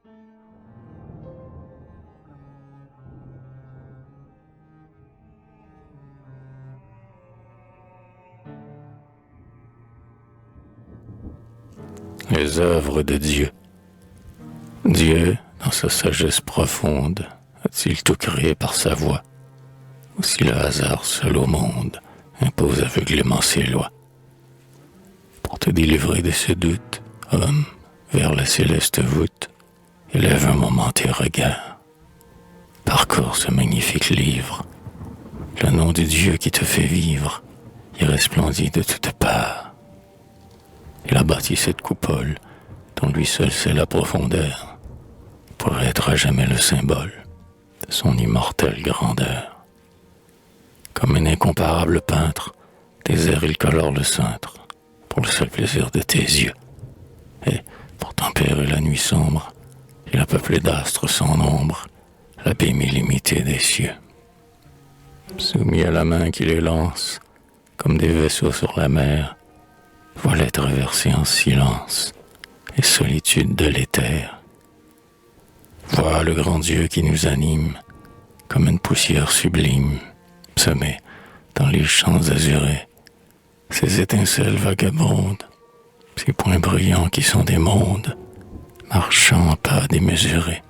Les œuvres de Dieu. Dieu, dans sa sagesse profonde, a-t-il tout créé par sa voix? Ou si le hasard seul au monde impose aveuglément ses lois? Pour te délivrer de ce doute, homme, vers la céleste voûte, élève un moment tes regards. Parcours ce magnifique livre. Le nom du Dieu qui te fait vivre y resplendit de toutes parts. Il a bâti cette coupole dont lui seul sait la profondeur pour être à jamais le symbole de son immortelle grandeur. Comme un incomparable peintre, tes airs il colore le cintre pour le seul plaisir de tes yeux. Et pour tempérer la nuit sombre, il a peuplé d'astres sans nombre l'abîme illimité des cieux. Soumis à la main qui les lance, comme des vaisseaux sur la mer, voilà traverser en silence les solitudes de l'éther. Vois le grand Dieu qui nous anime, comme une poussière sublime, semée dans les champs azurés. Ces étincelles vagabondes, ces points brillants qui sont des mondes, marchant en pas démesurés.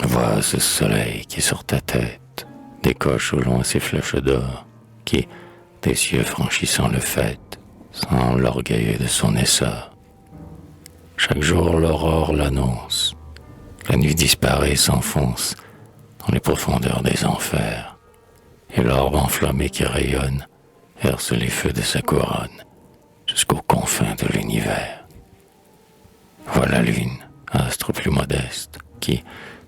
Vois ce soleil qui sur ta tête décoche au loin ses flèches d'or, qui, des cieux franchissant le faîte, sans l'orgueil de son essor. Chaque jour l'aurore l'annonce, la nuit disparaît et s'enfonce dans les profondeurs des enfers, et l'orbe enflammé qui rayonne herse les feux de sa couronne jusqu'aux confins de l'univers. Voilà la lune, astre plus modeste, qui,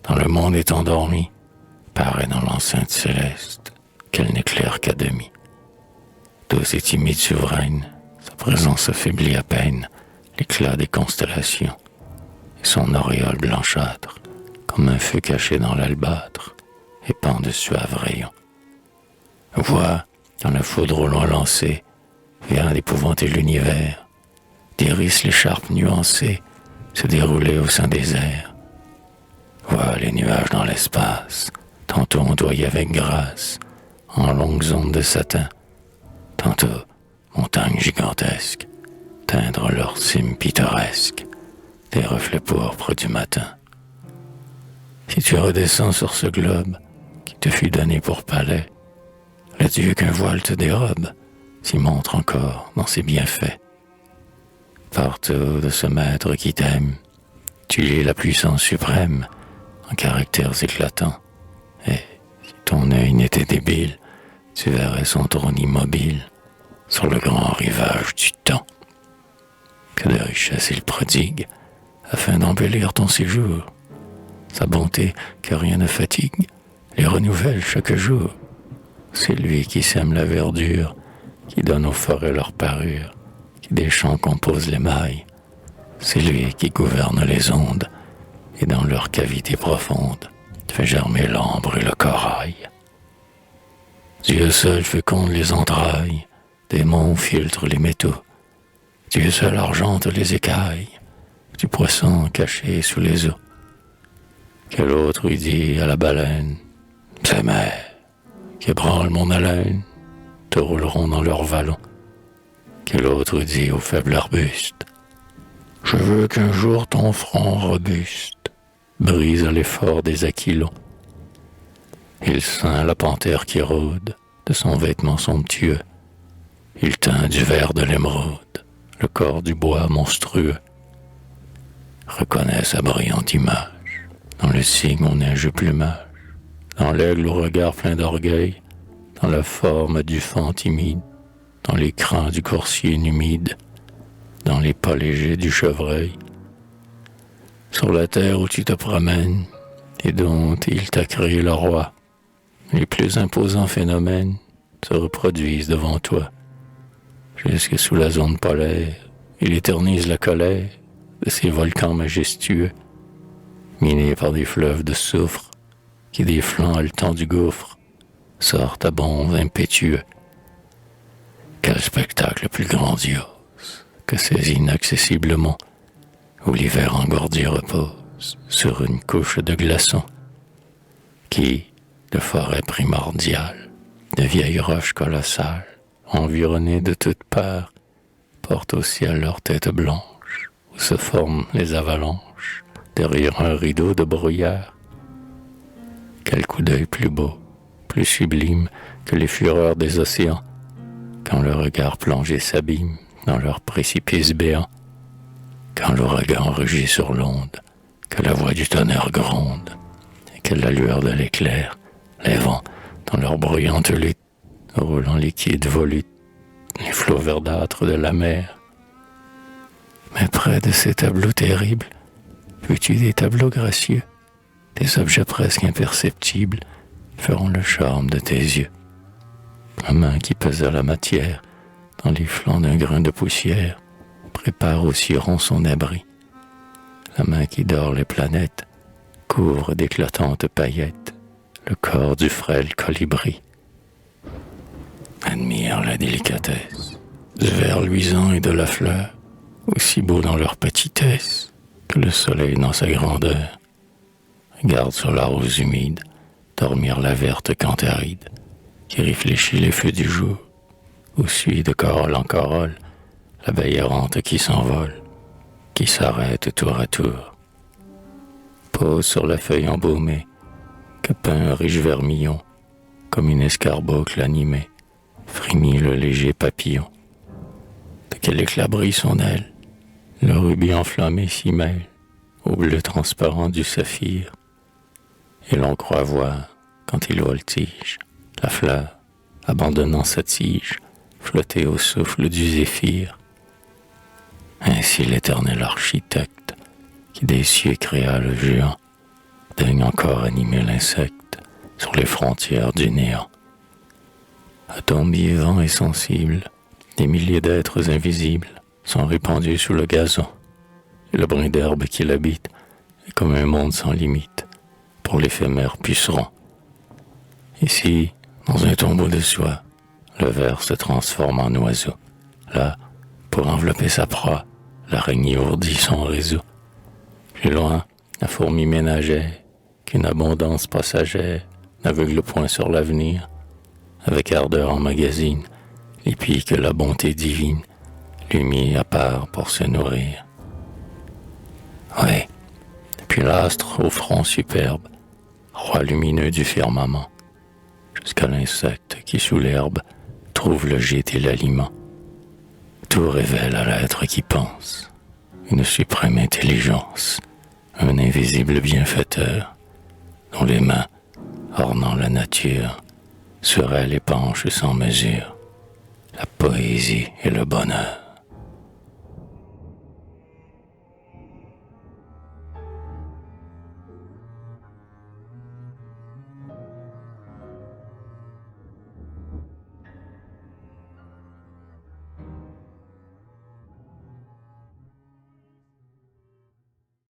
dans le monde est endormi, paraît dans l'enceinte céleste, qu'elle n'éclaire qu'à demi. Douce et timide souveraine, sa présence affaiblit à peine l'éclat des constellations, et son auréole blanchâtre, comme un feu caché dans l'albâtre, épand de suaves rayons. Vois, dans la foudre au loin lancée, vient d'épouvanter l'univers, d'Iris l'écharpe nuancée se dérouler au sein des airs. Vois les nuages dans l'espace, tantôt ondoyer avec grâce, en longues ondes de satin, tantôt montagnes gigantesques, teindre leurs cimes pittoresques, des reflets pourpres du matin. Si tu redescends sur ce globe qui te fut donné pour palais, le Dieu qu'un voile te dérobe s'y montre encore dans ses bienfaits. Partout de ce maître qui t'aime, tu es la puissance suprême en caractères éclatants, et si ton œil n'était débile, tu verrais son trône immobile sur le grand rivage du temps. Que de richesse il prodigue afin d'embellir ton séjour. Sa bonté que rien ne fatigue les renouvelle chaque jour. C'est lui qui sème la verdure, qui donne aux forêts leur parure, qui des champs compose les mailles. C'est lui qui gouverne les ondes et dans leur cavité profonde fait germer l'ambre et le corail. Dieu seul féconde les entrailles, des monts filtrent les métaux. Dieu seul argente les écailles du poisson caché sous les eaux. Quel autre lui dit à la baleine, ces mers qui ébranlent mon haleine te rouleront dans leurs vallons. Quel autre dit au faible arbuste, je veux qu'un jour ton front robuste brise à l'effort des aquilons. Il ceint la panthère qui rôde de son vêtement somptueux. Il teint du vert de l'émeraude le corps du bois monstrueux. Reconnais sa brillante image dans le cygne au neigeux plumage, dans l'aigle au regard plein d'orgueil, dans la forme du faon timide, dans les crins du coursier numide, dans les pas légers du chevreuil. Sur la terre où tu te promènes et dont il t'a créé le roi, les plus imposants phénomènes se reproduisent devant toi. Jusque sous la zone polaire, il éternise la colère de ces volcans majestueux, minés par des fleuves de soufre, qui des flancs haletants du gouffre sortent à bonds impétueux. Quel spectacle plus grandiose que ces inaccessiblement où l'hiver engourdi repose sur une couche de glaçons, qui, de forêts primordiales, de vieilles roches colossales, environnées de toutes parts, portent au ciel leur tête blanche, où se forment les avalanches, derrière un rideau de brouillard. Quel coup d'œil plus beau, plus sublime que les fureurs des océans, quand le regard plongé s'abîme dans leurs précipices béants, quand l'ouragan rugit sur l'onde, que la voix du tonnerre gronde, et que la lueur de l'éclair, les vents, dans leur bruyante lutte, roulant liquide volute, les flots verdâtres de la mer. Mais près de ces tableaux terribles, vois-tu des tableaux gracieux, des objets presque imperceptibles, feront le charme de tes yeux. La main qui pesait la matière, dans les flancs d'un grain de poussière, prépare au ciron son abri. La main qui dore les planètes, couvre d'éclatantes paillettes le corps du frêle colibri. Admire la délicatesse du verre luisant et de la fleur, aussi beau dans leur petitesse que le soleil dans sa grandeur. Regarde sur la rose humide dormir la verte cantharide qui réfléchit les feux du jour, ou suit de corolle en corolle l'abeille errante qui s'envole, qui s'arrête tour à tour. Pose sur la feuille embaumée que peint un riche vermillon, comme une escarboucle animée, frémit le léger papillon. De quel éclat brille son aile, le rubis enflammé s'y mêle au bleu transparent du saphir, et l'on croit voir, quand il voltige, la fleur, abandonnant sa tige, flotter au souffle du zéphyr. Ainsi l'éternel architecte, qui des cieux créa le géant, daigne encore animer l'insecte sur les frontières du néant. Atomes vivants et sensibles, des milliers d'êtres invisibles sont répandus sous le gazon, et le brin d'herbe qui l'habite est comme un monde sans limite pour l'éphémère puceron. Ici, dans un tombeau de soie, le ver se transforme en oiseau. Là, pour envelopper sa proie, l'araignée ourdit son réseau. Plus loin, la fourmi ménagère, qu'une abondance passagère n'aveugle point sur l'avenir, avec ardeur emmagasine les pieds que la bonté divine lui mit à part pour se nourrir. Oui, puis l'astre au front superbe, roi lumineux du firmament, jusqu'à l'insecte qui sous l'herbe trouve le gîte et l'aliment. Tout révèle à l'être qui pense une suprême intelligence, un invisible bienfaiteur, dont les mains, ornant la nature, seraient l'épanche sans mesure, la poésie et le bonheur.